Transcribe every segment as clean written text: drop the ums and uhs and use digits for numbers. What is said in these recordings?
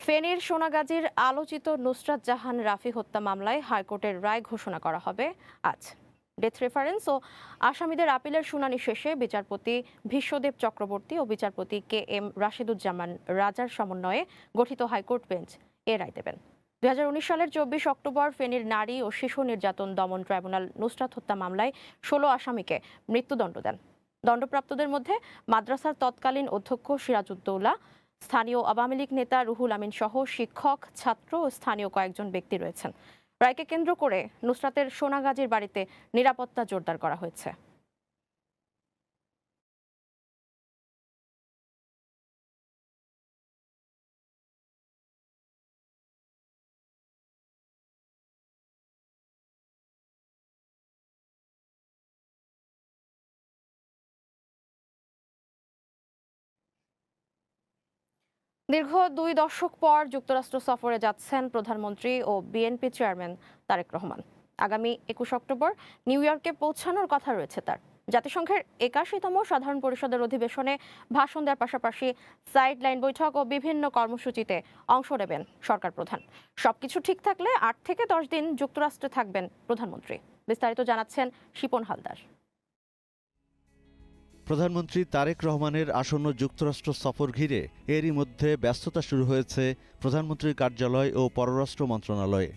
ফেনীর সোনাগাজীর আলোচিত নুসরাত জাহান রাফি হত্যা মামলায় হাইকোর্টের রায় ঘোষণা করা হবে আজ। ডেথ রেফারেন্স ও আসামিদের আপিলের শুনানি শেষে বিচারপতি ভীষ্মদেব চক্রবর্তী ও বিচারপতি কে এম রাশেদুজ্জামান রাজার সমন্বয়ে গঠিত হাইকোর্ট বেঞ্চ এ রায় দেবেন। 2019 সালের 24 অক্টোবর ফেনীর নারী ও শিশু নির্যাতন দমন ট্রাইব্যুনাল নুসরাত হত্যা মামলায় 16 আসামিকে মৃত্যুদণ্ড দেন। দণ্ডপ্রাপ্তদের মধ্যে মাদ্রাসার তৎকালীন অধ্যক্ষ সিরাজউদ্দৌলা, স্থানীয় আওয়ামী লীগ নেতা রুহুল আমিন সহ শিক্ষক, ছাত্র ও স্থানীয় কয়েকজন ব্যক্তি রয়েছেন। রায়কে কেন্দ্র করে নুসরাতের সোনাগাজীর বাড়িতে নিরাপত্তা জোরদার করা হয়েছে। দীর্ঘ 2 দশক পর যুক্তরাষ্ট্র সফরে যাচ্ছেন প্রধানমন্ত্রী ও বিএনপি চেয়ারম্যান তারেক রহমান। আগামী 21 অক্টোবর নিউ ইয়র্কে পৌঁছানোর কথা রয়েছে তার। জাতিসংঘের 81তম সাধারণ পরিষদের অধিবেশনে ভাষণ দেওয়ার পাশাপাশি সাইড লাইন বৈঠক ও বিভিন্ন কর্মসূচিতে অংশ নেবেন সরকার প্রধান। সবকিছু ঠিক থাকলে 8 থেকে 10 দিন যুক্তরাষ্ট্রে থাকবেন প্রধানমন্ত্রী। বিস্তারিত জানাচ্ছেন শিপন হালদার। প্রধানমন্ত্রী তারেক রহমানের আসন্ন যুক্তরাষ্ট্র সফর ঘিরে এরই মধ্যে ব্যস্ততা শুরু হয়েছে প্রধানমন্ত্রীর কার্যালয় ও পররাষ্ট্র মন্ত্রণালয়ে।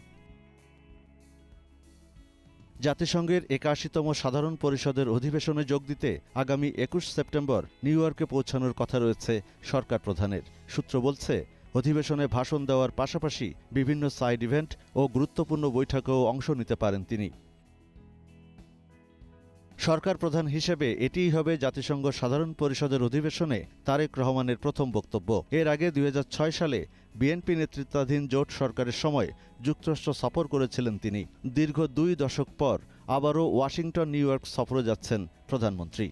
জাতিসংঘের 81তম সাধারণ পরিষদের অধিবেশনে যোগ দিতে আগামী 21 সেপ্টেম্বর নিউ ইয়র্কে পৌঁছানোর কথা রয়েছে সরকার প্রধানের। সূত্র বলছে, অধিবেশনে ভাষণ দেওয়ার পাশাপাশি বিভিন্ন সাইড ইভেন্ট ও গুরুত্বপূর্ণ বৈঠকেও অংশ নিতে পারেন তিনি। সরকার প্রধান হিসেবে এটিই হবে জাতিসংঘ সাধারণ পরিষদের অধিবেশনে তারেক রহমানের প্রথম বক্তব্য। এর আগে 2006 সালে বিএনপি নেতৃত্বাধীন জোট সরকারের সময় যুক্তরাষ্ট্র সফর করেছিলেন তিনি। দীর্ঘ 2 দশক পর আবারও ওয়াশিংটন নিউ ইয়র্ক সফরে যাচ্ছেন প্রধানমন্ত্রী।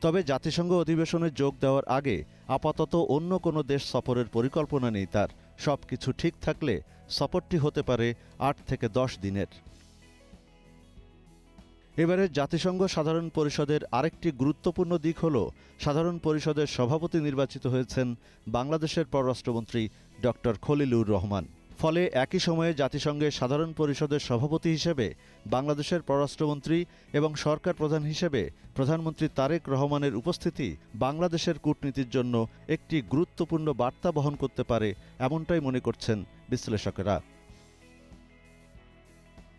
তবে জাতিসংঘ অধিবেশনে যোগ দেওয়ার আগে আপাতত অন্য কোনো দেশ সফরের পরিকল্পনা নেই তার। সবকিছু ঠিক থাকলে সফরটি হতে পারে 8 থেকে 10 দিনের। এবারে জাতিসংঘ সাধারণ পরিষদের আরেকটি গুরুত্বপূর্ণ দিক হল, সাধারণ পরিষদের সভাপতি নির্বাচিত হয়েছেন বাংলাদেশের পররাষ্ট্রমন্ত্রী ডক্টর খলিলুর রহমান। ফলে একই সময়ে জাতিসংঘের সাধারণ পরিষদের সভাপতি হিসেবে বাংলাদেশের পররাষ্ট্রমন্ত্রী এবং সরকার প্রধান হিসেবে প্রধানমন্ত্রী তারেক রহমানের উপস্থিতি বাংলাদেশের কূটনীতির জন্য একটি গুরুত্বপূর্ণ বার্তা বহন করতে পারে, এমনটাই মনে করছেন বিশ্লেষকেরা।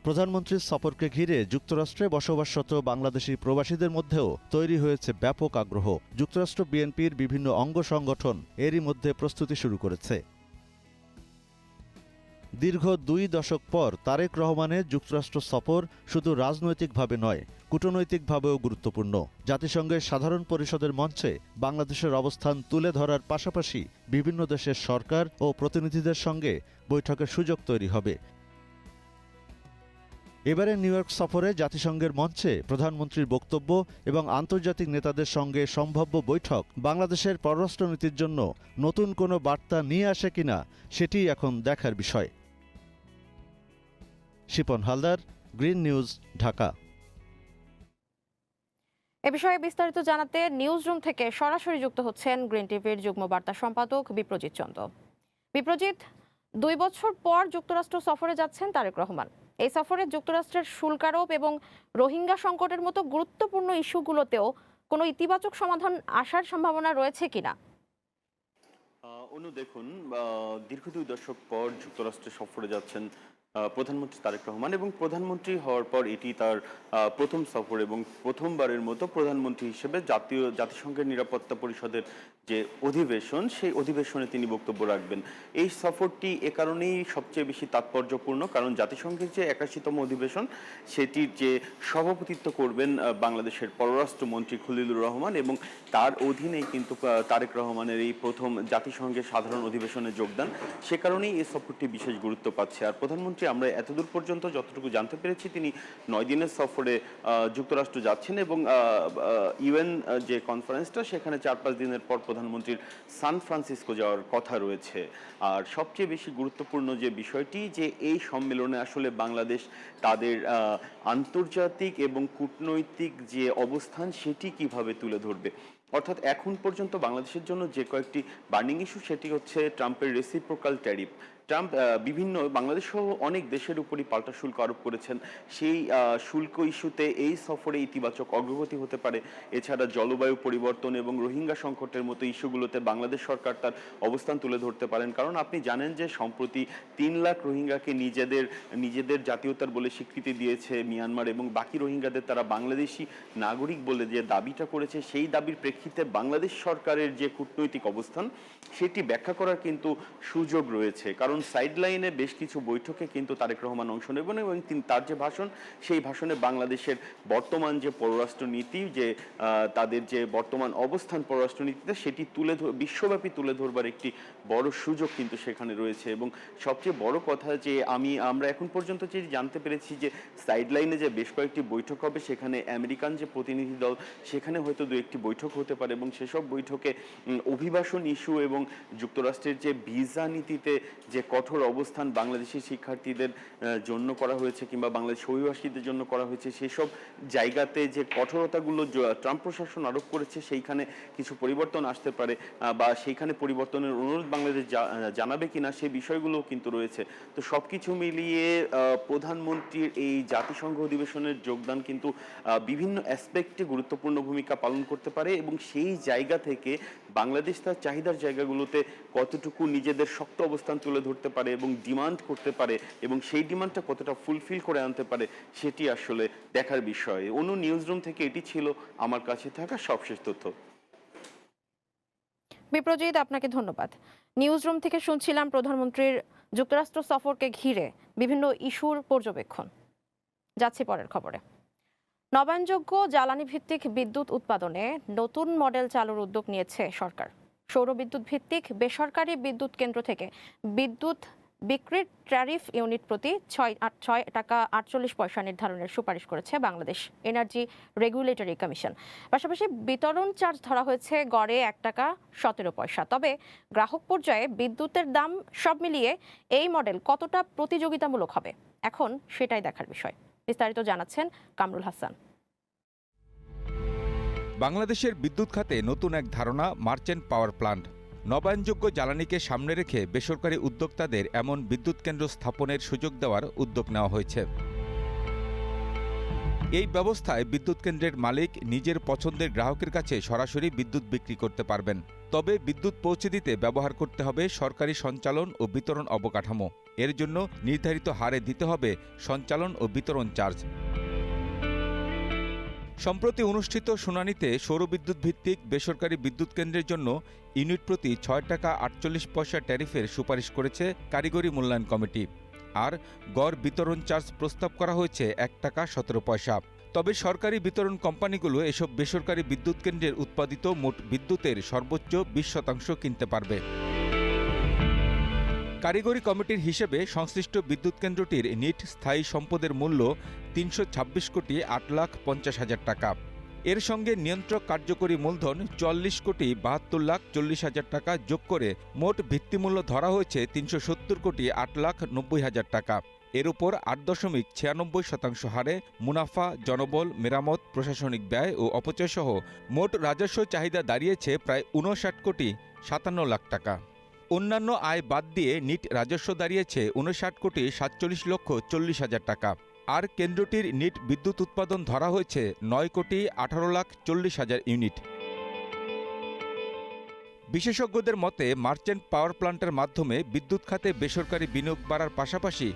প্রধানমন্ত্রীর সফরকে ঘিরে যুক্তরাষ্ট্রে বসবাসরত বাংলাদেশি প্রবাসীদের মধ্যেও তৈরি হয়েছে ব্যাপক আগ্রহ। যুক্তরাষ্ট্র বিএনপির বিভিন্ন অঙ্গ সংগঠন এরই মধ্যে প্রস্তুতি শুরু করেছে। দীর্ঘ 2 দশক পর তারেক রহমানের যুক্তরাষ্ট্র সফর শুধু রাজনৈতিকভাবে নয়, কূটনৈতিকভাবেও গুরুত্বপূর্ণ। জাতিসংঘের সাধারণ পরিষদের মঞ্চে বাংলাদেশের অবস্থান তুলে ধরার পাশাপাশি বিভিন্ন দেশের সরকার ও প্রতিনিধিদের সঙ্গে বৈঠকের সুযোগ তৈরি হবে। এবারে নিউ ইয়র্ক সফরে জাতিসংঘের মঞ্চে প্রধানমন্ত্রীর বক্তব্য এবং আন্তর্জাতিক নেতাদের সঙ্গে সম্ভাব্য বৈঠক বাংলাদেশের পররাষ্ট্রনীতির জন্য নতুন কোনো বার্তা নিয়ে আসে কিনা, সেটিই এখন দেখার বিষয়। Shipon Haldar, green news, Dhaka. এ বিষয়ে বিস্তারিত জানাতে নিউজ রুম থেকে সরাসরি যুক্ত হচ্ছেন গ্রিন টিভির যুগ্ম বার্তা সম্পাদক বিপ্রজিৎ চন্দ্র। বিপ্রজিৎ, 2 বছর পর যুক্তরাষ্ট্র সফরে যাচ্ছেন তারেক রহমান। এই সফরে যুক্তরাষ্ট্রের শুল্ক আরোপ এবং রোহিঙ্গা সংকটের মতো গুরুত্বপূর্ণ ইস্যুগুলোতেও কোনো ইতিবাচক সমাধান আসার সম্ভাবনা রয়েছে কিনা? দেখুন, দীর্ঘ 2 দশক পর যুক্তরাষ্ট্রে সফরে যাচ্ছেন প্রধানমন্ত্রী তারেক রহমান, এবং প্রধানমন্ত্রী হওয়ার পর এটি তার প্রথম সফর এবং প্রথমবারের মতো প্রধানমন্ত্রী হিসেবে জাতিসংঘের নিরাপত্তা পরিষদের যে অধিবেশন, সেই অধিবেশনে তিনি বক্তব্য রাখবেন। এই সফরটি এ কারণেই সবচেয়ে বেশি তাৎপর্যপূর্ণ, কারণ জাতিসংঘের যে 81তম অধিবেশন, সেটির যে সভাপতিত্ব করবেন বাংলাদেশের পররাষ্ট্রমন্ত্রী খলিলুর রহমান, এবং তার অধীনেই কিন্তু তারেক রহমানের এই প্রথম জাতিসংঘের সাধারণ অধিবেশনে যোগদান। সে কারণেই এই সফরটি বিশেষ গুরুত্ব পাচ্ছে। আর প্রধানমন্ত্রী, আমরা এতদূর পর্যন্ত যতটুকু জানতে পেরেছি, তিনি 9 দিনের সফরে যুক্তরাষ্ট্র যাচ্ছেন, এবং ইউএন যে কনফারেন্সটা, সেখানে 4-5 দিনের পর প্রধানমন্ত্রীর সান ফ্রান্সিসকো যাওয়ার কথা রয়েছে। আর সবচেয়ে বেশি গুরুত্বপূর্ণ যে বিষয়টি, যে এই সম্মেলনে আসলে বাংলাদেশ তাদের আন্তর্জাতিক এবং কূটনৈতিক যে অবস্থান, সেটি কিভাবে তুলে ধরবে। অর্থাৎ এখন পর্যন্ত বাংলাদেশের জন্য যে কয়েকটি বার্নিং ইস্যু সেটি হচ্ছে ট্রাম্পের রেসিপ্রোকাল ট্যারিফ। ট্রাম্প বিভিন্ন বাংলাদেশ সহ অনেক দেশের উপরই পাল্টা শুল্ক আরোপ করেছেন। সেই শুল্ক ইস্যুতে এই সফরে ইতিবাচক অগ্রগতি হতে পারে। এছাড়া জলবায়ু পরিবর্তন এবং রোহিঙ্গা সংকটের মতো ইস্যুগুলোতে বাংলাদেশ সরকার তার অবস্থান তুলে ধরতে পারেন। কারণ আপনি জানেন যে সম্প্রতি ৩ লাখ রোহিঙ্গাকে নিজেদের জাতীয়তার বলে স্বীকৃতি দিয়েছে মিয়ানমার, এবং বাকি রোহিঙ্গাদের তারা বাংলাদেশি নাগরিক বলে যে দাবিটা করেছে, সেই দাবির প্রেক্ষিতে বাংলাদেশ সরকারের যে কূটনৈতিক অবস্থান সেটি ব্যাখ্যা করার কিন্তু সুযোগ রয়েছে। কারণ সাইডলাইনে বেশ কিছু বৈঠকে কিন্তু তারেক রহমান অংশ নেবেন, এবং তার যে ভাষণ, সেই ভাষণে বাংলাদেশের বর্তমান যে পররাষ্ট্রনীতি, যে তাদের যে বর্তমান অবস্থান পররাষ্ট্রনীতিতে, সেটি বিশ্বব্যাপী তুলে ধরবার একটি বড় সুযোগ কিন্তু সেখানে রয়েছে। এবং সবচেয়ে বড় কথা যে আমরা এখন পর্যন্ত যে জানতে পেরেছি যে সাইডলাইনে যে বেশ কয়েকটি বৈঠক হবে, সেখানে আমেরিকান যে প্রতিনিধি দল, সেখানে হয়তো দু একটি বৈঠক হতে পারে, এবং সেসব বৈঠকে অভিবাসন ইস্যু এবং যুক্তরাষ্ট্রের যে ভিসা নীতিতে যে কঠোর অবস্থান বাংলাদেশি শিক্ষার্থীদের জন্য করা হয়েছে কিংবা বাংলাদেশ অভিবাসীদের জন্য করা হয়েছে, সেসব জায়গাতে যে কঠোরতাগুলো ট্রাম্প প্রশাসন আরোপ করেছে, সেইখানে কিছু পরিবর্তন আসতে পারে, বা সেইখানে পরিবর্তনের অনুরোধ বাংলাদেশ জানাবে কিনা, সেই বিষয়গুলোও কিন্তু রয়েছে। তো সবকিছু মিলিয়ে প্রধানমন্ত্রীর এই জাতিসংঘ অধিবেশনের যোগদান কিন্তু বিভিন্ন অ্যাসপেক্টে গুরুত্বপূর্ণ ভূমিকা পালন করতে পারে, এবং সেই জায়গা থেকে বাংলাদেশ তার চাহিদার জায়গাগুলোতে কতটুকু নিজেদের শক্ত অবস্থান তুলে ধরতে পারে এবং ডিমান্ড করতে পারে, এবং সেই ডিমান্ডটা কতটা ফুলফিল করে আনতে পারে, সেটি আসলে দেখার বিষয়। অনু, নিউজরুম থেকে এটি ছিল আমার কাছে থাকা সবশেষ তথ্য। বিপ্রজিৎ, আপনাকে ধন্যবাদ। নিউজরুম থেকে শুনছিলাম প্রধানমন্ত্রীর যুক্তরাষ্ট্র সফরকে ঘিরে বিভিন্ন ইস্যুর পর্যবেক্ষণ। যাচ্ছি পরের খবরে। নবায়নযোগ্য জ্বালানি ভিত্তিক বিদ্যুৎ উৎপাদনে নতুন মডেল চালুর উদ্যোগ নিয়েছে সরকার। সৌরবিদ্যুৎ ভিত্তিক বেসরকারি বিদ্যুৎ কেন্দ্র থেকে বিদ্যুৎ বিক্রির ট্যারিফ ইউনিট প্রতি 6 টাকা 48 পয়সা নির্ধারণের সুপারিশ করেছে বাংলাদেশ এনার্জি রেগুলেটরি কমিশন। পাশাপাশি বিতরণ চার্জ ধরা হয়েছে গড়ে 1 টাকা 17 পয়সা। তবে গ্রাহক পর্যায়ে বিদ্যুতের দাম সব মিলিয়ে এই মডেল কতটা প্রতিযোগিতামূলক হবে, এখন সেটাই দেখার বিষয়। বিস্তারিত জানাচ্ছেন কামরুল হাসান। বাংলাদেশের বিদ্যুৎ খাতে নতুন এক ধারণা মার্চেন্ট পাওয়ার প্লান্ট। নবায়নযোগ্য জ্বালানিকে সামনে রেখে বেসরকারি উদ্যোক্তাদের এমন বিদ্যুৎ কেন্দ্র স্থাপনের সুযোগ দেওয়ার উদ্যোগ নেওয়া হয়েছে। এই ব্যবস্থায় বিদ্যুৎ কেন্দ্রের মালিক নিজের পছন্দের গ্রাহকের কাছে সরাসরি বিদ্যুৎ বিক্রি করতে পারবেন। তবে বিদ্যুৎ পৌঁছে দিতে ব্যবহার করতে হবে সরকারি সঞ্চালন ও বিতরণ অবকাঠামো। এর জন্য নির্ধারিত হারে দিতে হবে সঞ্চালন ও বিতরণ চার্জ। সম্প্রতি অনুষ্ঠিত শুনানিতে সৌরবিদ্যুৎ ভিত্তিক বেসরকারি বিদ্যুৎ কেন্দ্রের জন্য ইউনিট প্রতি 6 টাকা 48 পয়সা ট্যারিফের সুপারিশ করেছে কারিগরি মূল্যায়ন কমিটি। আর গড় বিতরণ চার্জ প্রস্তাব করা হয়েছে 1 টাকা 17 পয়সা। তবে সরকারি বিতরণ কোম্পানিগুলো এসব বেসরকারি বিদ্যুৎ কেন্দ্রের উৎপাদিত মোট বিদ্যুতের সর্বোচ্চ 20% কিনতে পারবে। কারিগরি কমিটির হিসেবে সংশ্লিষ্ট বিদ্যুৎ কেন্দ্রটির নিট স্থায়ী সম্পদের মূল্য 326 কোটি 8,50,000 টাকা। এর সঙ্গে নিয়ন্ত্রক কার্যকরী মূলধন 44 কোটি 72,40,000 টাকা যোগ করে মোট ভিত্তিমূল্য ধরা হয়েছে 370 কোটি 8,90,000 টাকা। এর উপর 8.96% হারে মুনাফা, জনবল, মেরামত, প্রশাসনিক ব্যয় ও অপচয়সহ মোট রাজস্ব চাহিদা দাঁড়িয়েছে প্রায় 59 কোটি 57 লাখ টাকা। অন্যান্য আয় বাদ দিয়ে নিট রাজস্ব দাঁড়িয়েছে 59 কোটি 47,40,000 টাকা। আর কেন্দ্রটির নিট বিদ্যুৎ উৎপাদন ধরা হয়েছে 9 কোটি 18,40,000 ইউনিট। বিশেষজ্ঞদের মতে মার্চেন্ট পাওয়ার প্ল্যান্টের মাধ্যমে বিদ্যুৎ খাতে বেসরকারি বিনিয়োগ বাড়ার পাশাপাশি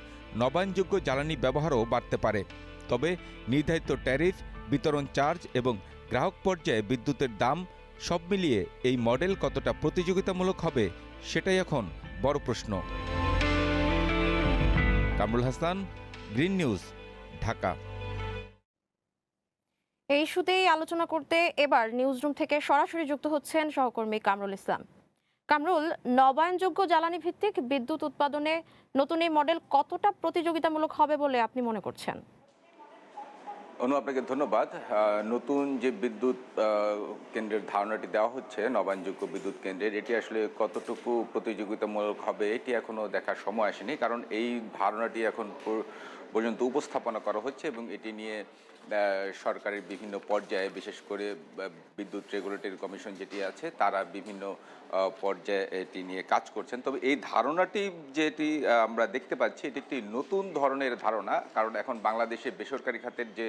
নবায়নযোগ্য জ্বালানি ব্যবহারও বাড়তে পারে। তবে নির্ধারিত ট্যারিফ, বিতরণ চার্জ এবং গ্রাহক পর্যায়ে বিদ্যুতের দাম সব মিলিয়ে এই মডেল কতটা প্রতিযোগিতামূলক হবে, সেটাই এখন বড় প্রশ্ন। Kamrul Hasan, green news, Dhaka. এই ইস্যুতেই আলোচনা করতে এবার নিউজরুম থেকে সরাসরি যুক্ত হচ্ছেন সহকর্মী কামরুল ইসলাম। কামরুল, নবায়নযোগ্য জ্বালানি ভিত্তিক বিদ্যুৎ উৎপাদনে নতুন এই মডেল কতটা প্রতিযোগিতামূলক হবে বলে আপনি মনে করছেন? অনু, আপনাকে ধন্যবাদ। নতুন যে বিদ্যুৎ কেন্দ্রের ধারণাটি দেওয়া হচ্ছে নবায়নযোগ্য বিদ্যুৎ কেন্দ্রের, এটি আসলে কতটুকু প্রতিযোগিতামূলক হবে এটি এখনও দেখার সময় আসেনি, কারণ এই ধারণাটি এখন পর্যন্ত উপস্থাপনা করা হচ্ছে এবং এটি নিয়ে সরকারের বিভিন্ন পর্যায়ে, বিশেষ করে বিদ্যুৎ রেগুলেটরি কমিশন যেটি আছে, তারা বিভিন্ন পর্যায়ে এটি নিয়ে কাজ করছেন। তবে এই ধারণাটি যেটি আমরা দেখতে পাচ্ছি, এটি একটি নতুন ধরনের ধারণা। কারণ এখন বাংলাদেশে বেসরকারি খাতের যে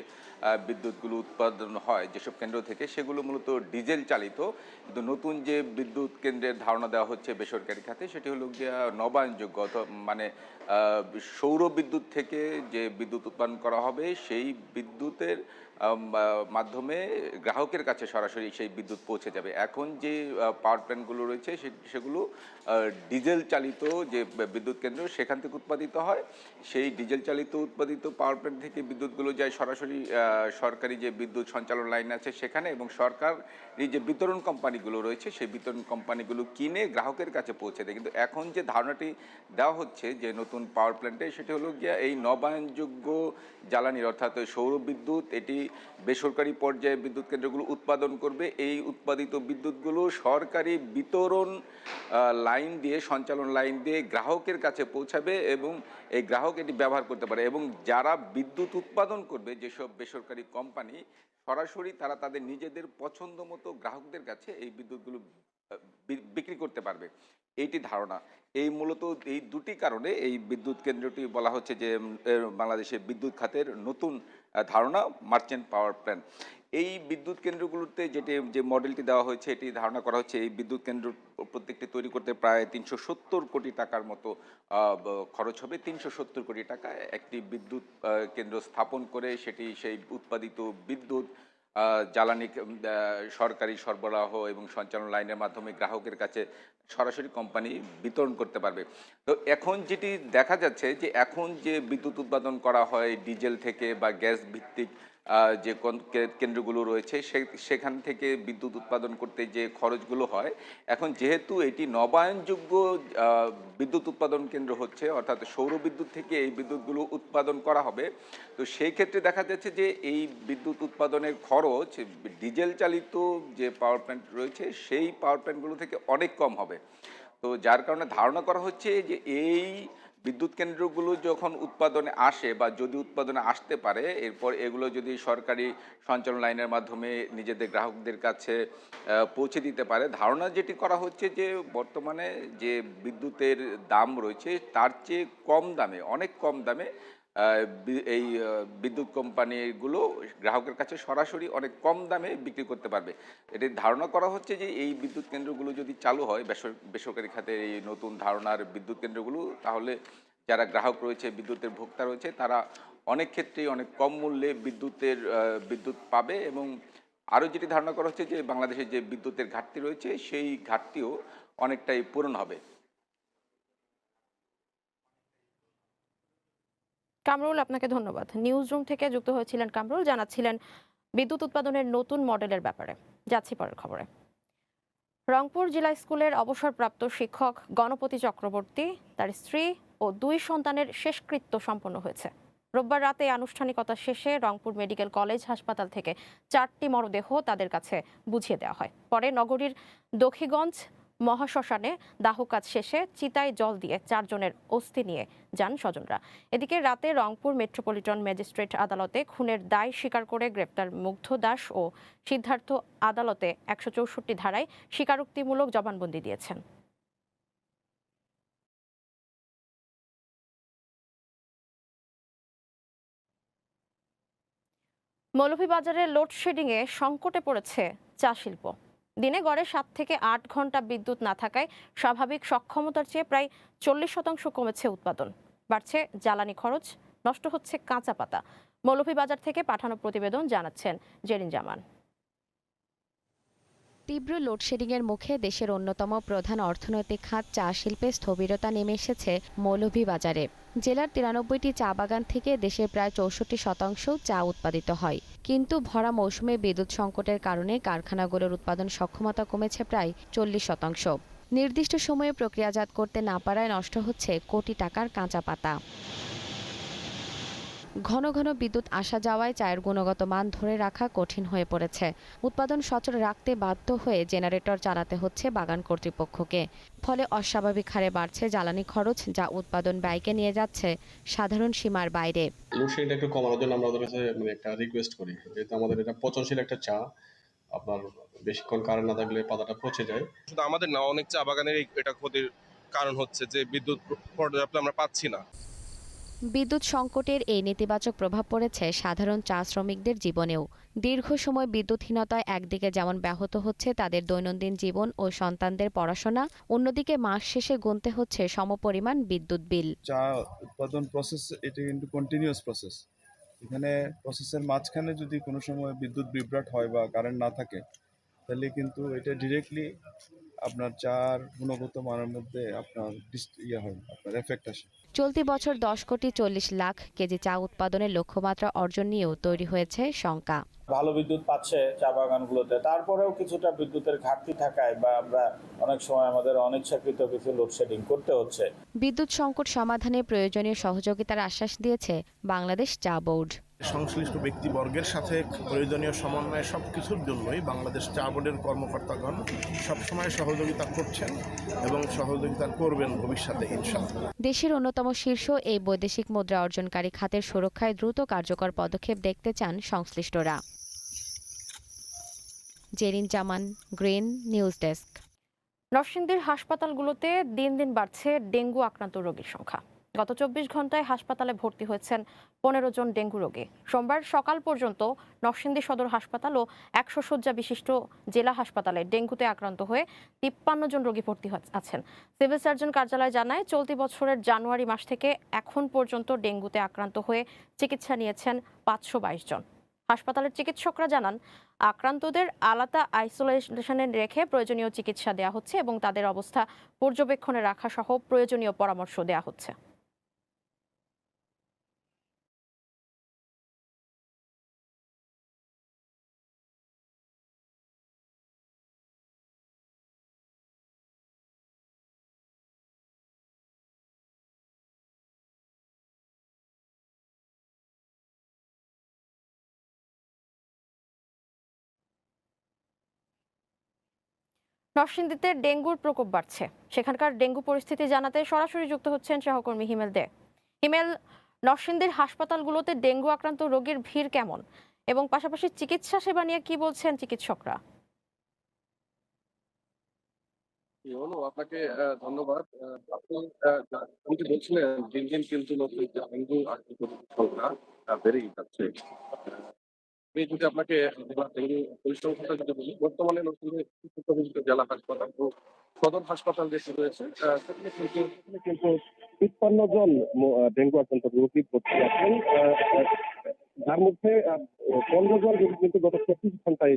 বিদ্যুৎগুলো উৎপাদন হয় যেসব কেন্দ্র থেকে, সেগুলো মূলত ডিজেল চালিত। কিন্তু নতুন যে বিদ্যুৎ কেন্দ্রের ধারণা দেওয়া হচ্ছে বেসরকারি খাতে, সেটি হলো গিয়া নবায়নযোগ্য, মানে সৌর বিদ্যুৎ থেকে যে বিদ্যুৎ উৎপাদন করা হবে সেই বিদ্যুতের মাধ্যমে গ্রাহকের কাছে সরাসরি সেই বিদ্যুৎ পৌঁছে যাবে। এখন যে পাওয়ার প্ল্যান্টগুলো রয়েছে সেগুলো ডিজেল চালিত যে বিদ্যুৎ কেন্দ্র সেখান থেকে উৎপাদিত হয়। সেই ডিজেল চালিত উৎপাদিত পাওয়ার প্ল্যান্ট থেকে বিদ্যুৎগুলো যায় সরাসরি সরকারি যে বিদ্যুৎ সঞ্চালন লাইন আছে সেখানে, এবং সরকারি যে বিতরণ কোম্পানিগুলো রয়েছে সেই বিতরণ কোম্পানিগুলো কিনে গ্রাহকের কাছে পৌঁছে দেয়। কিন্তু এখন যে ধারণাটি দেওয়া হচ্ছে যে নতুন পাওয়ার প্ল্যান্টে, সেটি হলো গিয়া এই নবায়নযোগ্য জ্বালানির, অর্থাৎ সৌর বিদ্যুৎ, এটি বেসরকারি পর্যায়ে বিদ্যুৎ কেন্দ্রগুলো উৎপাদন করবে। এই উৎপাদিত বিদ্যুৎগুলো সরকারি বিতরণ লাইন দিয়ে, সঞ্চালন লাইন দিয়ে গ্রাহকের কাছে পৌঁছাবে এবং এই গ্রাহক এটি ব্যবহার করতে পারে। এবং যারা বিদ্যুৎ উৎপাদন করবে, যেসব বেসরকারি কোম্পানি, সরাসরি তারা তাদের নিজেদের পছন্দ মতো গ্রাহকদের কাছে এই বিদ্যুৎগুলো বিক্রি করতে পারবে। এইটি ধারণা। এই মূলত এই দুটি কারণে এই বিদ্যুৎ কেন্দ্রটি বলা হচ্ছে যে বাংলাদেশের বিদ্যুৎ খাতের নতুন ধারণা, মার্চেন্ট পাওয়ার প্ল্যান্ট। এই বিদ্যুৎ কেন্দ্রগুলোতে যে মডেলটি দেওয়া হয়েছে, এটি ধারণা করা হচ্ছে এই বিদ্যুৎ কেন্দ্র প্রত্যেকটি তৈরি করতে প্রায় 370 কোটি টাকার মতো খরচ হবে। 370 কোটি টাকা একটি বিদ্যুৎ কেন্দ্র স্থাপন করে সেটি সেই উৎপাদিত বিদ্যুৎ জ্বালানি সরকারি সরবরাহ এবং সঞ্চালন লাইনের মাধ্যমে গ্রাহকের কাছে সরাসরি কোম্পানি বিতরণ করতে পারবে। তো এখন যেটি দেখা যাচ্ছে যে এখন যে বিদ্যুৎ উৎপাদন করা হয় ডিজেল থেকে বা গ্যাস ভিত্তিক যে কেন্দ্রগুলো রয়েছে, সেখান থেকে বিদ্যুৎ উৎপাদন করতে যে খরচগুলো হয়, এখন যেহেতু এটি নবায়নযোগ্য বিদ্যুৎ উৎপাদন কেন্দ্র হচ্ছে, অর্থাৎ সৌর বিদ্যুৎ থেকে এই বিদ্যুৎগুলো উৎপাদন করা হবে, তো সেই ক্ষেত্রে দেখা যাচ্ছে যে এই বিদ্যুৎ উৎপাদনের খরচ ডিজেল চালিত যে পাওয়ার প্ল্যান্ট রয়েছে সেই পাওয়ার প্ল্যান্টগুলো থেকে অনেক কম হবে। তো যার কারণে ধারণা করা হচ্ছে যে এই বিদ্যুৎ কেন্দ্রগুলো যখন উৎপাদনে আসে বা যদি উৎপাদনে আসতে পারে, এরপর এগুলো যদি সরকারি সঞ্চালন লাইনের মাধ্যমে নিজেদের গ্রাহকদের কাছে পৌঁছে দিতে পারে, ধারণা যেটি করা হচ্ছে যে বর্তমানে যে বিদ্যুতের দাম রয়েছে তার চেয়ে কম দামে, অনেক কম দামে এই বিদ্যুৎ কোম্পানিগুলো গ্রাহকের কাছে সরাসরি অনেক কম দামে বিক্রি করতে পারবে। এটি ধারণা করা হচ্ছে যে এই বিদ্যুৎ কেন্দ্রগুলো যদি চালু হয়, বেসরকারি খাতের এই নতুন ধারণার বিদ্যুৎ কেন্দ্রগুলো, তাহলে যারা গ্রাহক রয়েছে, বিদ্যুতের ভোক্তা রয়েছে, তারা অনেক ক্ষেত্রেই অনেক কম মূল্যে বিদ্যুৎ পাবে। এবং আরও যেটি ধারণা করা হচ্ছে যে বাংলাদেশের যে বিদ্যুতের ঘাটতি রয়েছে সেই ঘাটতিও অনেকটাই পূরণ হবে। কামরুল, আপনাকে ধন্যবাদ। নিউজ রুম থেকে যুক্ত হয়েছিলেন কামরুল, জানাচ্ছিলেন বিদ্যুৎ উৎপাদনের নতুন মডেলের ব্যাপারে। যাচ্ছি পরের খবরে। রংপুর জেলা স্কুলের অবসরপ্রাপ্ত শিক্ষক গণপতি চক্রবর্তী, তার স্ত্রী ও 2 সন্তানের শেষকৃত্য সম্পন্ন হয়েছে। রোববার রাতে আনুষ্ঠানিকতা শেষে রংপুর মেডিকেল কলেজ হাসপাতাল থেকে 4টি মরদেহ তাদের কাছে বুঝিয়ে দেওয়া হয়। পরে নগরীর দক্ষিগঞ্জ মহাশ্মশানে দাহ কাজ শেষে চিতায় জল দিয়ে 4 জনের অস্থি নিয়ে যান স্বজনরা। এদিকে রাতে রংপুর মেট্রোপলিটন ম্যাজিস্ট্রেট আদালতে খুনের দায় স্বীকার করে গ্রেপ্তার মুগ্ধ দাস ও সিদ্ধার্থ আদালতে 164 ধারায় স্বীকারোক্তিমূলক জবানবন্দি দিয়েছেন। মৌলভীবাজারে লোডশেডিংয়ে সংকটে পড়েছে চা শিল্প। দিনে গড়ে 7 থেকে 8 ঘন্টা বিদ্যুৎ না থাকায় স্বাভাবিক সক্ষমতার চেয়ে প্রায় 40% কমেছে উৎপাদন, বাড়ছে জ্বালানি খরচ, নষ্ট হচ্ছে কাঁচা পাতা। মৌলভীবাজার থেকে পাঠানো প্রতিবেদন জানাচ্ছেন জেরিন জামান। তীব্র লোডশেডিংয়ের মুখে দেশের অন্যতম প্রধান অর্থনৈতিক খাত চা শিল্পে স্থবিরতা নেমে এসেছে মৌলভীবাজারে। জেলার 93টি চা বাগান থেকে দেশের প্রায় 64% চা উৎপাদিত হয়। কিন্তু ভরা মৌসুমে বিদ্যুৎ সংকটের কারণে কারখানাগুলোর উৎপাদন সক্ষমতা কমেছে প্রায় 40%। নির্দিষ্ট সময়ে প্রক্রিয়াজাত করতে না পারায় নষ্ট হচ্ছে কোটি টাকার কাঁচা পাতা। ঘন ঘন বিদ্যুৎ আসা যাওয়ায় চায়ের গুণগত মান ধরে রাখা কঠিন হয়ে পড়েছে। উৎপাদন সচল রাখতে বাধ্য হয়ে জেনারেটর চালাতে হচ্ছে বাগান কর্তৃপক্ষকে। ফলে অস্বাভাবিক হারে বাড়ছে জ্বালানি খরচ, যা উৎপাদন ব্যয়কে নিয়ে যাচ্ছে সাধারণ সীমার বাইরে। লোডশেডিংটা একটু কমানোর জন্য আমরা ওদের কাছে একটা রিকোয়েস্ট করি, যেহেতু আমাদের এটা পচনশীল একটা চা, আপনার বেশিক্ষণ কারেন্ট না থাকলে পাতাটা পচে যায়। শুধু আমাদের না, অনেক চা বাগানের এটা ক্ষতির কারণ হচ্ছে যে বিদ্যুৎ পর্যাপ্ত আমরা পাচ্ছি না। বিদ্যুৎ সংকটের এই নেতিবাচক প্রভাব পড়েছে সাধারণ চা শ্রমিকদের জীবনেও। দীর্ঘ সময় বিদ্যুৎহীনতায় একদিকে যেমন ব্যাহত হচ্ছে তাদের দৈনন্দিন জীবন ও সন্তানদের পড়াশোনা, অন্যদিকে মাস শেষে গুনতে হচ্ছে সমপরিমাণ বিদ্যুৎ বিল। চা উৎপাদন প্রসেস এটা কিন্তু কন্টিনিউয়াস প্রসেস। এখানে প্রসেসের মাঝখানে যদি কোনো সময় বিদ্যুৎ বিভ্রাট হয় বা কারেন্ট না থাকে, তাহলে কিন্তু এটা ডিরেক্টলি আপনার চার গুণগত মানের মধ্যে আপনার আপনার এফেক্ট আসে। চলতি বছর 10,40,00,000 কেজি চা উৎপাদনের লক্ষ্যমাত্রা অর্জন নিয়েও তৈরি হয়েছে শঙ্কা। ভালো বিদ্যুৎ পাচ্ছে চা বাগানগুলোতে, তারপরেও কিছুটা বিদ্যুতের ঘাটতি থাকায় বা আমরা অনেক সময় আমাদের অনিচ্ছাকৃত কিছু লোডশেডিং করতে হচ্ছে। বিদ্যুৎ সংকট সমাধানে প্রয়োজনীয় সহযোগিতার আশ্বাস দিয়েছে বাংলাদেশ চা বোর্ড। সংশ্লিষ্ট ব্যক্তিবর্গের সাথে প্রয়োজনীয় সমন্বয় সবকিছুর জন্যই বাংলাদেশ চা বোর্ডের কর্মকর্তাগণ সবসময় সহযোগিতা করছেন এবং সহযোগিতা করবেন ভবিষ্যতে ইনশাআল্লাহ। দেশের অন্যতম শীর্ষ এই বৈদেশিক মুদ্রা অর্জনকারী খাতের সুরক্ষায় দ্রুত কার্যকর পদক্ষেপ দেখতে চান সংশ্লিষ্টরা। জেরিন জামান, গ্রিন নিউজ ডেস্ক। নরসিংদীর হাসপাতালগুলোতে দিন দিন বাড়ছে ডেঙ্গু আক্রান্ত রোগীর সংখ্যা। গত 24 ঘন্টায় হাসপাতালে ভর্তি হয়েছেন 15 জন ডেঙ্গু রোগী। সোমবার সকাল পর্যন্ত নরসিংদী সদর হাসপাতাল ও 100 শয্যা বিশিষ্ট জেলা হাসপাতালে ডেঙ্গুতে আক্রান্ত হয়ে 53 জন রোগী ভর্তি আছেন। সিভিল সার্জন কার্যালয় জানায়, চলতি বছরের জানুয়ারি মাস থেকে এখন পর্যন্ত ডেঙ্গুতে আক্রান্ত হয়ে চিকিৎসা নিয়েছেন 522 জন। হাসপাতালের চিকিৎসকরা জানান, আক্রান্তদের আলাদা আইসোলেশনে রেখে প্রয়োজনীয় চিকিৎসা দেওয়া হচ্ছে এবং তাদের অবস্থা পর্যবেক্ষণে রাখা সহ প্রয়োজনীয় পরামর্শ দেওয়া হচ্ছে। নরসিংদীতে ডেঙ্গুর প্রকোপ বাড়ছে। সেখানকার ডেঙ্গু পরিস্থিতি জানাতে সরাসরি যুক্ত হচ্ছেন সহকর্মী হিমেল দে। হিমেল, নরসিংদীর হাসপাতালগুলোতে ডেঙ্গু আক্রান্ত রোগীর ভিড় কেমন এবং পাশাপাশি চিকিৎসা সেবা নিয়ে কি বলছেন চিকিৎসকরা? আপনাকে ধন্যবাদ। আপনি বলছিলেন দিন দিন কিন্তু নতুন ডেঙ্গু আক্রান্ত সংখ্যা বেড়েই যাচ্ছে। আমি যদি আপনাকে ডেঙ্গু পরিসংখ্যানটা যদি বলি, বর্তমানে নতুন জেলা হাসপাতাল ও সদর হাসপাতাল যেটি রয়েছে সেখানে কিন্তু 53 জন ডেঙ্গু আক্রান্ত রোগী ভর্তি আছেন, যার মধ্যে 15 জন রোগী কিন্তু গত 24 ঘন্টায়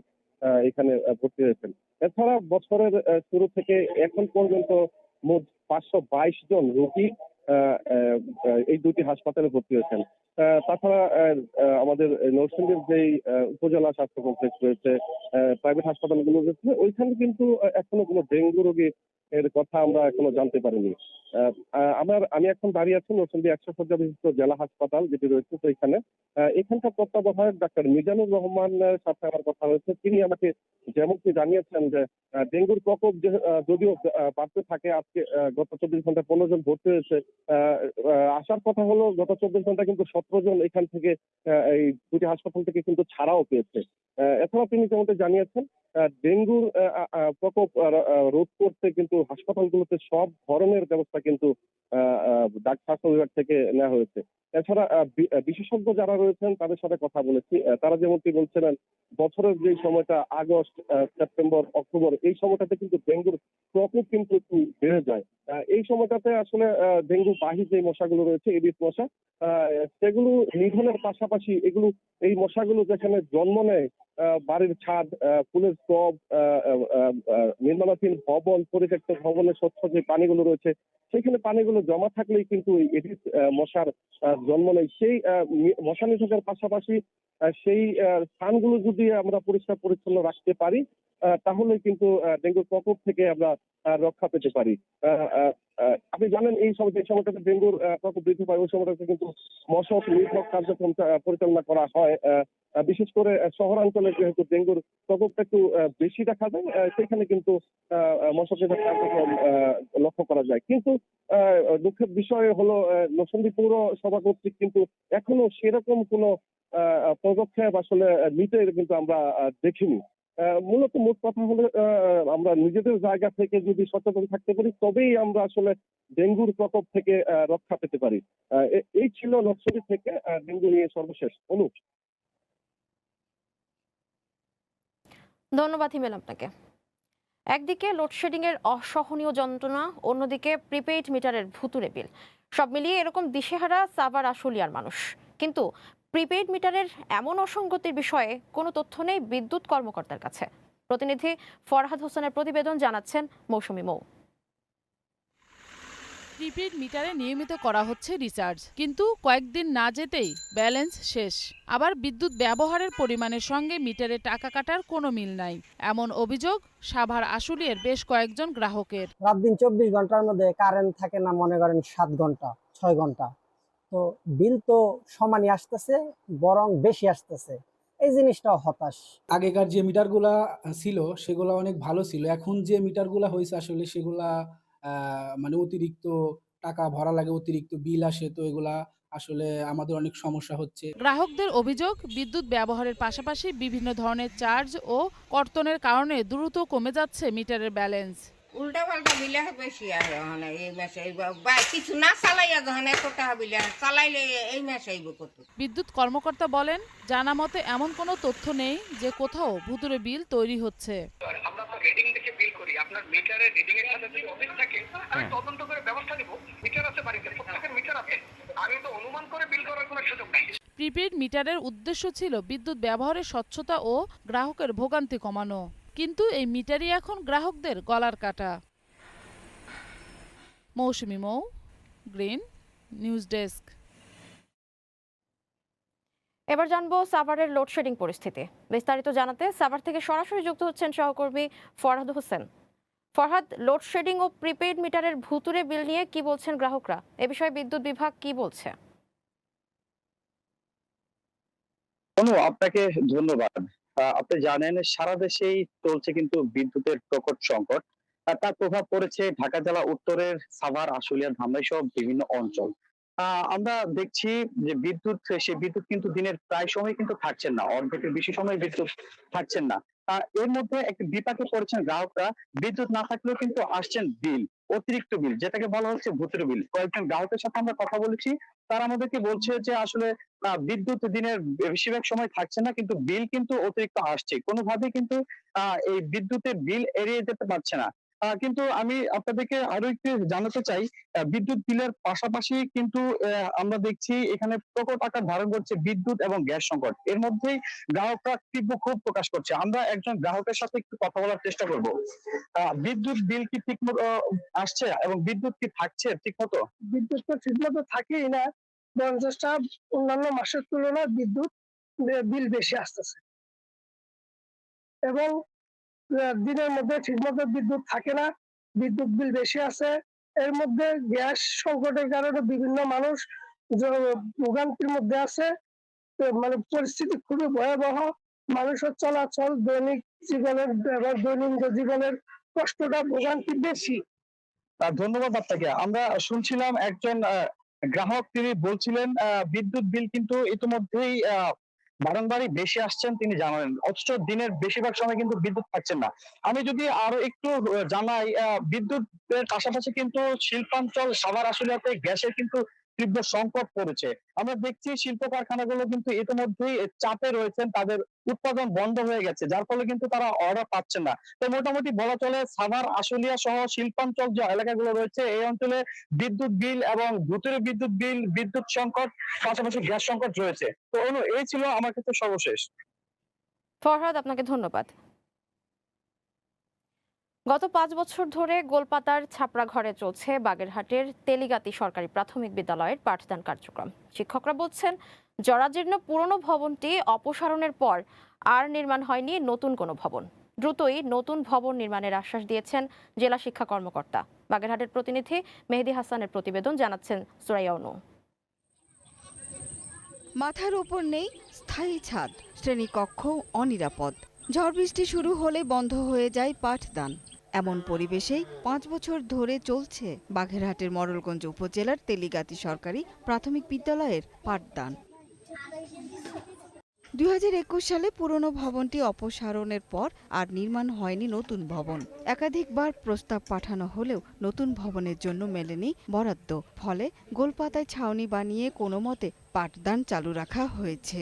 এখানে ভর্তি হয়েছেন। এছাড়া বছরের শুরু থেকে এখন পর্যন্ত মোট 522 জন রোগী এই দুটি হাসপাতালে ভর্তি হয়েছেন। তাছাড়া আমাদের নরসিংদীর যেই উপজেলা স্বাস্থ্য কমপ্লেক্স রয়েছে, প্রাইভেট হাসপাতালগুলো রয়েছে, ওইখানে কিন্তু এখনো কোনো ডেঙ্গু রোগী এর কথা আমরা এখনো জানতে পারিনি। আমি এখন দাঁড়িয়ে আছি নরসিংদী 100 শয্যা বিশিষ্ট জেলা হাসপাতাল যেটি রয়েছে, তো এখানকার তত্ত্বাবধায়ক ডাক্তার মিজানুর রহমানের সাথে আমার কথা হয়েছে। তিনি আমাকে যেমনটি জানিয়েছেন যে ডেঙ্গুর প্রকোপ যদিও বাড়তে থাকে, আজকে গত 24 ঘন্টায় 15 জন ভর্তি হয়েছে। আসার কথা হলো গত 24 ঘন্টায় কিন্তু 17 জন এখান থেকে এই দুটি হাসপাতাল থেকে কিন্তু ছাড়াও পেয়েছে। এছাড়াও তিনি যেমনটি জানিয়েছেন, ডেঙ্গুর প্রকোপ রোধ করতে কিন্তু হাসপাতালগুলোতে সব ধরনের ব্যবস্থা কিন্তু স্বাস্থ্য বিভাগ থেকে নেওয়া হয়েছে। এছাড়া বিশেষজ্ঞ যারা রয়েছেন তাদের সাথে কথা বলেছি, তারা যেমনটি বলছিলেন বছরের যে সময়টা আগস্ট, সেপ্টেম্বর, অক্টোবর, এই সময়টাতে কিন্তু ডেঙ্গুর প্রকোপ কিন্তু একটু বেড়ে যায়। এই সময়টাতে আসলে ডেঙ্গু বাহী যে মশাগুলো রয়েছে, এডিস মশা, সেগুলো নিধনের পাশাপাশি এই মশাগুলো যেখানে জন্ম নেয়, বাড়ির ছাদ, ফুলের টব, নির্মাণাধীন ভবন, পরিত্যক্ত ভবনের স্বচ্ছ যে পানিগুলো রয়েছে, সেখানে পানিগুলো জমা থাকলেই কিন্তু এডিস মশার জন্ম নেয়। সেই মশা নিধনের পাশাপাশি সেই স্থানগুলো যদি আমরা পরিষ্কার পরিচ্ছন্ন রাখতে পারি, তাহলে কিন্তু ডেঙ্গুর প্রকোপ থেকে আমরা রক্ষা পেতে পারি। আপনি জানেন এই সময় যে সময়টাতে ডেঙ্গুর প্রকোপ বৃদ্ধি পায় ওই সময়টাতে কিন্তু মশক নির্ভর কার্যক্রম পরিচালনা করা হয়। বিশেষ করে শহরাঞ্চলে যেহেতু ডেঙ্গুর প্রকোপটা একটু বেশি দেখা যায়, সেখানে কিন্তু মশক নিধন কার্যক্রম লক্ষ্য করা যায়। কিন্তু দুঃখের বিষয় হলো নরসিংদী পৌরসভা কর্তৃক কিন্তু এখনো সেরকম কোনো পদক্ষেপ আসলে নিতে কিন্তু আমরা দেখিনি। মূলত মোট কথা হলো আমরা নিজেদের জায়গা থেকে যদি সচেতন থাকতে পারি তবেই আমরা আসলে ডেঙ্গুর প্রকোপ থেকে রক্ষা পেতে পারি। এই ছিল নরসিংদী থেকে ডেঙ্গু নিয়ে সর্বশেষ। অনুপ। ধন্যবাদ হিমেল আপনাকে। একদিকে লোডশেডিং এর অসহনীয় যন্ত্রণা, অন্যদিকে প্রিপেইড মিটারের ভুতুরে বিল, সব মিলিয়ে এরকম দিশেহারা সাভার আশুলিয়ার মানুষ। কিন্তু প্রিপেইড মিটারের এমন অসঙ্গতির বিষয়ে কোনো তথ্য নেই বিদ্যুৎ কর্মকর্তার কাছে। প্রতিনিধি ফরহাদ হোসেনের প্রতিবেদন, জানাচ্ছেন মৌসুমী মৌ। প্রিপেড মিটারে নিয়মিত করা হচ্ছে রিচার্জ, কিন্তু কয়েকদিন না যেতেই ব্যালেন্স শেষ। আবার বিদ্যুৎ ব্যবহারের পরিমাণের সঙ্গে মিটারে টাকা কাটার কোনো মিল নাই, এমন অভিযোগ সাভার আশুলিয়ার বেশ কয়েকজন গ্রাহকের। রাত দিন 24 ঘন্টার মধ্যে কারেন্ট থাকে না, মনে করেন 7 ঘন্টা 6 ঘন্টা, তো বিল তো সমানই আসতেছে, বরং বেশি আসতেছে। এই জিনিসটাও হতাশ। আগেকার যে মিটারগুলা ছিল সেগুলা অনেক ভালো ছিল, এখন যে মিটারগুলা হয়েছে আসলে সেগুলা মানে অতিরিক্ত টাকা ভরা লাগে, অতিরিক্ত বিল আসে, তো এগুলা আসলে আমাদের অনেক সমস্যা হচ্ছে। গ্রাহকদের অভিযোগ, বিদ্যুৎ ব্যবহারের পাশাপাশি বিভিন্ন ধরনের চার্জ ও কর্তনের কারণে দ্রুত কমে যাচ্ছে মিটারের ব্যালেন্স। উল্টা পাল্টা বিলে বেশি আর এই মাসে কিছু না চালাইয়া যখন এত টাকা বিলে চালাইলে এই মাসে আইব কত। বিদ্যুৎ কর্মকর্তা বলেন, জানা মতে এমন কোনো তথ্য নেই যে কোথাও ভুতুরে বিল তৈরি হচ্ছে। আমরা তো রিডিং দেখে বিল করি, আপনার মিটারে রিডিং এর সাথে যদি অফিস থাকে আমি তদন্ত করে ব্যবস্থা নিব। মিটার আছে বাড়িতে, প্রত্যেকের মিটার আছে, আমি তো অনুমান করে বিল করার কোনো সুযোগ নাই। প্রিপেড মিটারের উদ্দেশ্য ছিল বিদ্যুৎ ব্যবহারের স্বচ্ছতা ও গ্রাহকের ভোগান্তি কমানো, কিন্তু এই মিটারই এখন গ্রাহকদের গলার কাটা। মৌসুমী মৌ, গ্রিন নিউজ ডেস্ক। এবার জানবো সাভারের লোডশেডিং পরিস্থিতি। বিস্তারিত জানাতে সাভার থেকে সরাসরি যুক্ত হচ্ছেন সহকর্মী ফরহাদ হোসেন। ফরহাদ, লোডশেডিং ও প্রিপেইড মিটারের ভুতুরে বিল নিয়ে কি বলছেন গ্রাহকরা? এ বিষয়ে বিদ্যুৎ বিভাগ কি বলছে? আপনাকে ধন্যবাদ। আপনি জানেন সারা দেশেই চলছে কিন্তু বিদ্যুতের প্রকট সংকট। তার প্রভাব পড়েছে ঢাকা জেলা উত্তরের সাভার, আশুলিয়া, ধামরাই সহ বিভিন্ন অঞ্চল। আমরা দেখছি যে সেই বিদ্যুৎ কিন্তু দিনের প্রায় সময় কিন্তু থাকছেন না, অর্ধেকের বেশি সময় বিদ্যুৎ থাকছেন না। এর মধ্যে একটা বিপাকে পড়েছেন গ্রাহকরা। বিদ্যুৎ না থাকলেও কিন্তু আসছেন বিল, অতিরিক্ত বিল, যেটাকে বলা হচ্ছে ভুতুরে বিল। কয়েকজন গ্রাহকের সাথে আমরা কথা বলেছি, তারা আমাদেরকে বলছে যে আসলে বিদ্যুৎ দিনের বেশিরভাগ সময় থাকছে না, কিন্তু বিল কিন্তু অতিরিক্ত আসছে, কোনোভাবেই কিন্তু এই বিদ্যুতের বিল এড়িয়ে যেতে পারছে না। কিন্তু আমি আপনাদেরকে আরো একটু জানাতে চাই, বিদ্যুৎ বিলের পাশাপাশি কিন্তু আমরা দেখছি এখানে প্রকট আকার ধারণ করছে বিদ্যুৎ এবং গ্যাস সংকট। এর মধ্যেই গ্রাহকরা তীব্র ক্ষোভ প্রকাশ করছে। আমরা একজন গ্রাহকের সাথে একটু কথা বলার চেষ্টা করব। বিদ্যুৎ বিল কি ঠিক মতো আসছে এবং বিদ্যুৎ কি থাকছে ঠিক মতো? বিদ্যুৎ তো ঠিক মতো থাকেই না, বরঞ্চটা অন্যান্য মাসের তুলনায় বিদ্যুৎ বিল বেশি আসতেছে, এবং দিনের মধ্যে ঠিকমতো বিদ্যুৎ থাকে না, বিদ্যুৎ বিল বেশি আছে। এর মধ্যে গ্যাস সংকটের কারণে বিভিন্ন মানুষ ভোগান্তির মধ্যে আছে। মানে পরিস্থিতি খুবই ভয়াবহ। মানুষের চলাচল, দৈনিক জীবনের দৈনন্দিন জীবনের কষ্টটা, ভোগান্তি বেশি। ধন্যবাদ আপনাকে। আমরা শুনছিলাম একজন গ্রাহক, তিনি বলছিলেন বিদ্যুৎ বিল কিন্তু ইতিমধ্যেই বারংবারই বেশি আসছেন তিনি জানালেন, অথচ দিনের বেশিরভাগ সময় কিন্তু বিদ্যুৎ থাকছেন না। আমি যদি আরো একটু জানাই, বিদ্যুতের পাশাপাশি কিন্তু শিল্পাঞ্চল সাভার আশুলিয়াতে গ্যাসের কিন্তু তীব্র সংকট পড়েছে। আমরা দেখছি শিল্প কারখানাগুলো কিন্তু ইতিমধ্যেই চাপে রয়েছেন, তাদের উৎপাদন বন্ধ হয়ে গেছে, যার ফলে কিন্তু তারা অর্ডার পাচ্ছেন না। তো মোটামুটি বলা চলে সাভার আশুলিয়া সহ শিল্পাঞ্চল যে এলাকাগুলো রয়েছে এই অঞ্চলে বিদ্যুৎ বিল এবং ভুতুরে বিদ্যুৎ বিল, বিদ্যুৎ সংকট, পাশাপাশি গ্যাস সংকট রয়েছে। তো এই ছিল আমার ক্ষেত্রে সর্বশেষ। ফরহাদ, আপনাকে ধন্যবাদ। গত 5 বছর ধরে গোলপাতার ছাপড়া ঘরে চলছে বাগেরহাটের তেলিগাতি সরকারি প্রাথমিক বিদ্যালয়ের পাঠদান কার্যক্রম। শিক্ষকরা বলছেন, জরাজীর্ণ পুরনো ভবনটি অপসারণের পর আর নির্মাণ হয়নি নতুন কোনো ভবন। দ্রুতই নতুন ভবন নির্মাণের আশ্বাস দিয়েছেন জেলা শিক্ষা কর্মকর্তা। বাগেরহাটের প্রতিনিধি মেহেদী হাসানের প্রতিবেদন, জানাচ্ছেন সুরাইয়া অনু। মাথার উপর নেই স্থায়ী ছাদ, শ্রেণীকক্ষ অনিরাপদ। ঝড় বৃষ্টি শুরু হলে বন্ধ হয়ে যায় পাঠদান। এমন পরিবেশেই 5 বছর ধরে চলছে বাগেরহাটের মডেলগঞ্জ উপজেলার তেলিগাতি সরকারি প্রাথমিক বিদ্যালয়ের পাঠদান। 2021 সালে পুরনো ভবনটি অপসারণের পর আর নির্মাণ হয়নি নতুন ভবন। একাধিকবার প্রস্তাব পাঠানো হলেও নতুন ভবনের জন্য মেলেনি বরাদ্দ। ফলে গোলপাতায় ছাউনি বানিয়ে কোনো মতে পাঠদান চালু রাখা হয়েছে।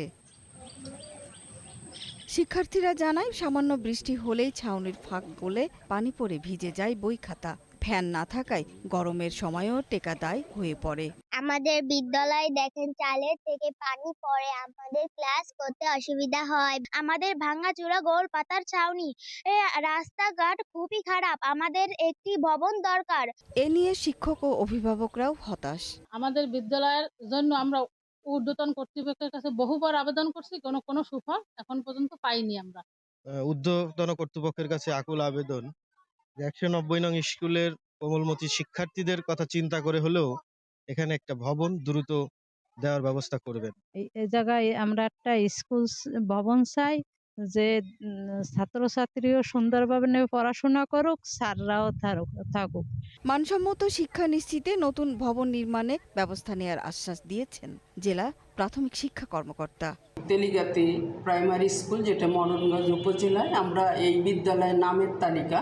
শিক্ষার্থীরা জানায়, সামান্য বৃষ্টি হলেই ছাউনির ফাঁক গলে পানি পড়ে ভিজে যায় বই খাতা। ফ্যান না থাকায় গরমের সময়ও টেকাদায় হয়ে পড়ে। আমাদের বিদ্যালয়ে দেখেন চালের থেকে পানি পড়ে, আমাদের ক্লাস করতে অসুবিধা হয়। আমাদের ভাঙাচোরা গোল পাতার ছাউনি, রাস্তাঘাট খুবই খারাপ। আমাদের একটি ভবন দরকার। এ নিয়ে শিক্ষক ও অভিভাবকরাও হতাশ। আমাদের বিদ্যালয়ের জন্য আমরা ঊর্ধ্বতন কর্তৃপক্ষের কাছে বহুবার আবেদন করছি, কোনো সুফল এখন পর্যন্ত পাইনি। আমরা ঊর্ধ্বতন কর্তৃপক্ষের কাছে আকুল আবেদন, 190 নং স্কুলের কোমলমতি শিক্ষার্থীদের কথা চিন্তা করে হলেও এখানে একটা ভবন দ্রুত দেওয়ার ব্যবস্থা করবেন। এই জায়গায় আমরা একটা স্কুল ভবন চাই, যে ছাত্রছাত্রীও সুন্দরভাবে পড়াশোনা করুক, স্যাররাও থাকুক। মানসম্মত শিক্ষা নিশ্চিতে নতুন ভবন নির্মাণে ব্যবস্থা নেওয়ার আশ্বাস দিয়েছেন জেলা প্রাথমিক শিক্ষা কর্মকর্তা। তেলিগাতি প্রাইমারি স্কুল, যেটা মডেলগঞ্জ উপজেলায়, আমরা এই বিদ্যালয়ের নামের তালিকা,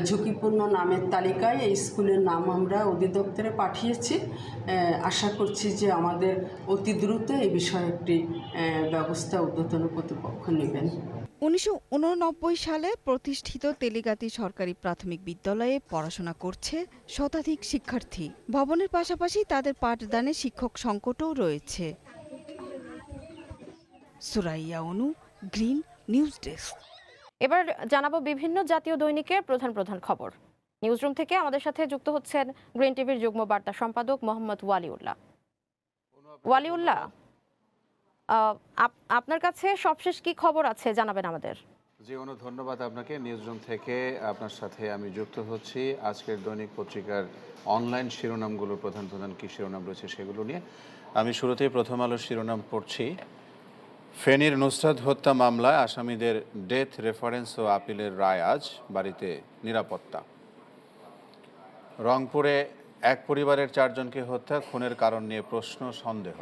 ঝুঁকিপূর্ণ নামের তালিকায় এই স্কুলের নাম আমরা অধিদপ্তরে পাঠিয়েছি। আশা করছি যে আমাদের অতি দ্রুত এই বিষয়ে একটি ব্যবস্থা ঊর্ধ্বতন কর্তৃপক্ষ নেবেন। 1989 সালে প্রতিষ্ঠিত তেলিগাতি সরকারি প্রাথমিক বিদ্যালয়ে পড়াশোনা করছে শতাধিক শিক্ষার্থী। ভবনের পাশাপাশি তাদের পাঠদানে শিক্ষক সংকটও রয়েছে। সুরাইয়া অনু, গ্রিন নিউজ ডেস্ক। এবার জানাবো বিভিন্ন জাতীয় দৈনিকের প্রধান প্রধান খবর। নিউজরুম থেকে আমাদের সাথে যুক্ত হচ্ছেন গ্রিন টিভির যুগ্ম বার্তা সম্পাদক মোহাম্মদ ওয়ালিউল্লাহ। ওয়ালিউল্লাহ, আপনার কাছে সবশেষ কি খবর আছে জানাবেন আমাদের। জি অনু, ধন্যবাদ আপনাকে। নিউজরুম থেকে আপনার সাথে আমি যুক্ত হচ্ছি আজকের দৈনিক পত্রিকার অনলাইন শিরোনামগুলোর প্রধান প্রধান কী শিরোনাম রয়েছে সেগুলো নিয়ে। আমি শুরুতেই প্রথম আলোর শিরোনাম পড়ছি। ফেনীর নুসরাত হত্যা মামলায় আসামিদের ডেথ রেফারেন্স ও আপিলের রায় আজ, বাড়িতে নিরাপত্তা। রংপুরে এক পরিবারের 4 জনকে হত্যা, খুনের কারণ নিয়ে প্রশ্ন সন্দেহ।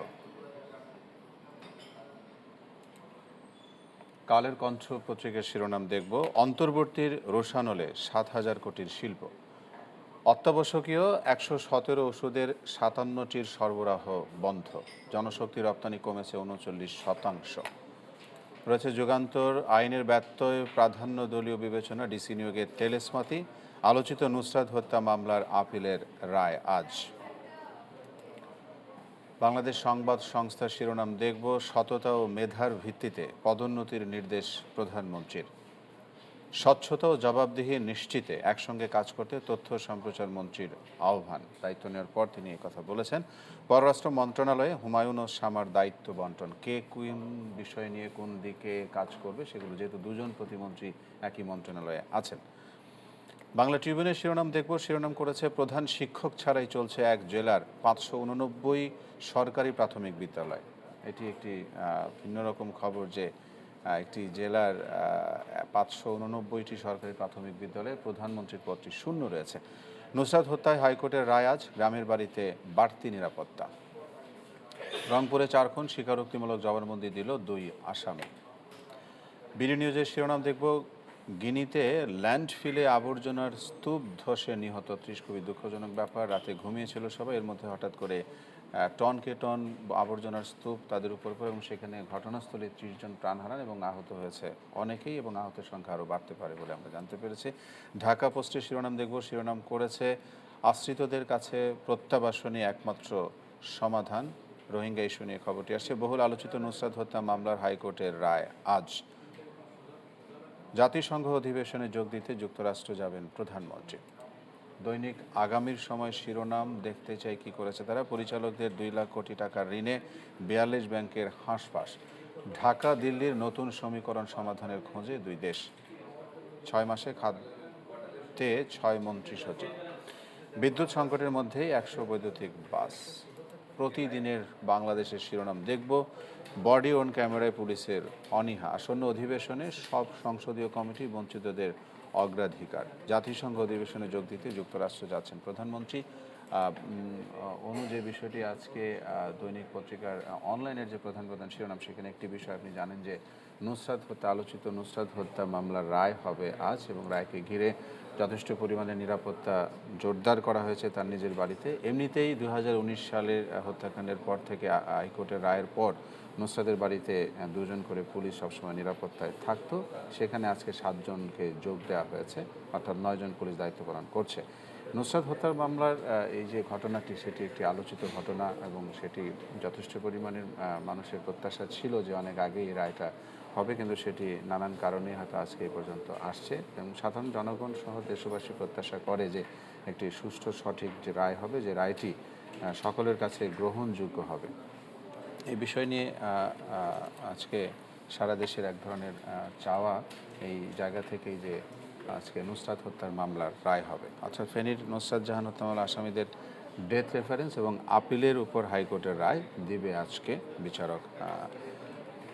কালের কণ্ঠ পত্রিকার শিরোনাম দেখব, অন্তর্বর্তীর রোশানলে 7,000 কোটির শিল্প। অত্যাবশ্যকীয় 117 ওষুধের 57টির সরবরাহ বন্ধ। জনশক্তি রপ্তানি কমেছে 39%। রয়েছে যুগান্তর, আইনের ব্যত্যয় প্রাধান্য দলীয় বিবেচনা, ডিসি নিয়োগে তেলেসমাতি। আলোচিত নুসরাত হত্যা মামলার আপিলের রায় আজ। বাংলাদেশ সংবাদ সংস্থার শিরোনাম দেখব, সততা ও মেধার ভিত্তিতে পদোন্নতির নির্দেশ প্রধানমন্ত্রীর। স্বচ্ছতা ও জবাবদিহি নিশ্চিতে একসঙ্গে কাজ করতে তথ্য সম্প্রচার মন্ত্রীর আহ্বান। দায়িত্ব নেওয়ার পর তিনি এই কথা বলেছেন। পররাষ্ট্র মন্ত্রণালয়ে হুমায়ুন ও শামার দায়িত্ব বন্টন, কে কোন বিষয় নিয়ে কোন দিকে কাজ করবে সেগুলো, যেহেতু 2 জন প্রতিমন্ত্রী একই মন্ত্রণালয়ে আছেন। বাংলা ট্রিবিউনের শিরোনাম দেখব, শিরোনাম করেছে, প্রধান শিক্ষক ছাড়াই চলছে এক জেলার 589 সরকারি প্রাথমিক বিদ্যালয়। এটি একটি ভিন্ন রকম খবর যে একটি জেলার 589টি সরকারি প্রাথমিক বিদ্যালয়ে প্রধানমন্ত্রীর পদটি শূন্য রয়েছে। নুসরাত হত্যায় হাইকোর্টের রায় আজ, গ্রামের বাড়িতে বাড়তি নিরাপত্তা। রংপুরে 4 খুন, স্বীকারোক্তিমূলক জবানবন্দি দিল 2 আসামি। বিডি নিউজের শিরোনাম দেখব, গিনিতে ল্যান্ডফিলে আবর্জনার স্তূপ ধসে নিহত 30, খুবই দুঃখজনক ব্যাপার। রাতে ঘুমিয়েছিল সবাই, এর মধ্যে হঠাৎ করে টনকে টন আবর্জনার স্তূপ তাদের উপর পড়ে এবং সেখানে ঘটনাস্থলে 30 জন প্রাণ হারান এবং আহত হয়েছে অনেকেই, এবং আহতের সংখ্যা আরও বাড়তে পারে বলে আমরা জানতে পেরেছি। ঢাকা পোস্টের শিরোনাম দেখব, শিরোনাম করেছে, আশ্রিতদের কাছে প্রত্যাবাসনই একমাত্র সমাধান। রোহিঙ্গা ইস্যু নিয়ে খবরটি আসছে। বহুল আলোচিত নুসরাত হত্যা মামলার হাইকোর্টের রায় আজ। জাতিসংঘ অধিবেশনে যোগ দিতে যুক্তরাষ্ট্র যাবেন প্রধানমন্ত্রী। দৈনিক আগামীর সময় শিরোনাম দেখতে চাই কি করেছে তারা, পরিচালকদের 2 লাখ কোটি টাকার ঋণে 42 ব্যাংকের হাঁসফাঁস। ঢাকা দিল্লির নতুন সমীকরণ সমাধানের খোঁজে 2 দেশ। 6 মাসে খাতে 6 মন্ত্রী সচিব। বিদ্যুৎ সংকটের মধ্যেই 100 বৈদ্যুতিক বাস। প্রতিদিনের বাংলাদেশের শিরোনাম দেখব, বডি অন ক্যামেরায় পুলিশের অনীহা। আসন্ন অধিবেশনে সব সংসদীয় কমিটি বঞ্চিতদের অগ্রাধিকার। জাতিসংঘ অধিবেশনে যোগ দিতে যুক্তরাষ্ট্র যাচ্ছেন প্রধানমন্ত্রী। অনু, যে বিষয়টি আজকে দৈনিক পত্রিকার অনলাইনের যে প্রধান শিরোনাম, সেখানে একটি বিষয় আপনি জানেন যে আলোচিত নুসরাত হত্যা মামলার রায় হবে আজ, এবং রায়কে ঘিরে যথেষ্ট পরিমাণে নিরাপত্তা জোরদার করা হয়েছে তার নিজের বাড়িতে। এমনিতেই 2019 সালের হত্যাকাণ্ডের পর থেকে হাইকোর্টের রায়ের পর নুসরাতের বাড়িতে 2 জন করে পুলিশ সবসময় নিরাপত্তায় থাকতো। সেখানে আজকে 7 জনকে যোগ দেওয়া হয়েছে, অর্থাৎ 9 জন পুলিশ দায়িত্ব পালন করছে। নুসরাত হত্যার মামলার এই যে ঘটনাটি, সেটি একটি আলোচিত ঘটনা এবং সেটি যথেষ্ট পরিমাণের মানুষের প্রত্যাশা ছিল যে অনেক আগেই এই রায়টা হবে, কিন্তু সেটি নানান কারণে হয়তো আজকে এই পর্যন্ত আসছে। এবং সাধারণ জনগণ সহ দেশবাসী প্রত্যাশা করে যে একটি সুষ্ঠু সঠিক যে রায় হবে, যে রায়টি সকলের কাছে গ্রহণযোগ্য হবে। এই বিষয় নিয়ে আজকে সারা দেশের এক ধরনের চাওয়া এই জায়গা থেকেই যে আজকে নুসরাত হত্যার মামলার রায় হবে। আচ্ছা, ফেনীর নুসরাত জাহান হত্যা মামলা আসামিদের ডেথ রেফারেন্স এবং আপিলের উপর হাইকোর্টের রায় দিবে আজকে বিচারক।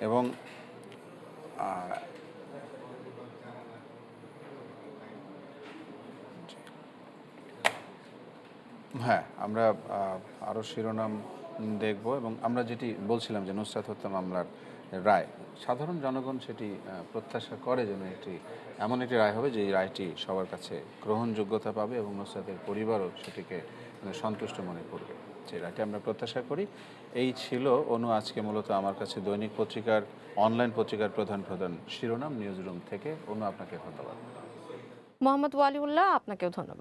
এবং হ্যাঁ, আমরা আরও শিরোনাম দেখব এবং আমরা যেটি বলছিলাম যে নুসরাত হত্যা মামলার রায়, সাধারণ জনগণ সেটি প্রত্যাশা করে যেন এমন একটি রায় হবে যে এই রায়টি সবার কাছে গ্রহণযোগ্যতা পাবে এবং নুসরাতের পরিবারও সেটিকে সন্তুষ্ট মনে করবে, সেই রায়টি আমরা প্রত্যাশা করি। এই ছিল অনু আজকে মূলত আমার কাছে দৈনিক পত্রিকার অনলাইন পত্রিকার প্রধান শিরোনাম নিউজ রুম থেকে। অনু, আপনাকে ধন্যবাদ। মোহাম্মদ ওয়ালিউল্লাহ, আপনাকেও ধন্যবাদ।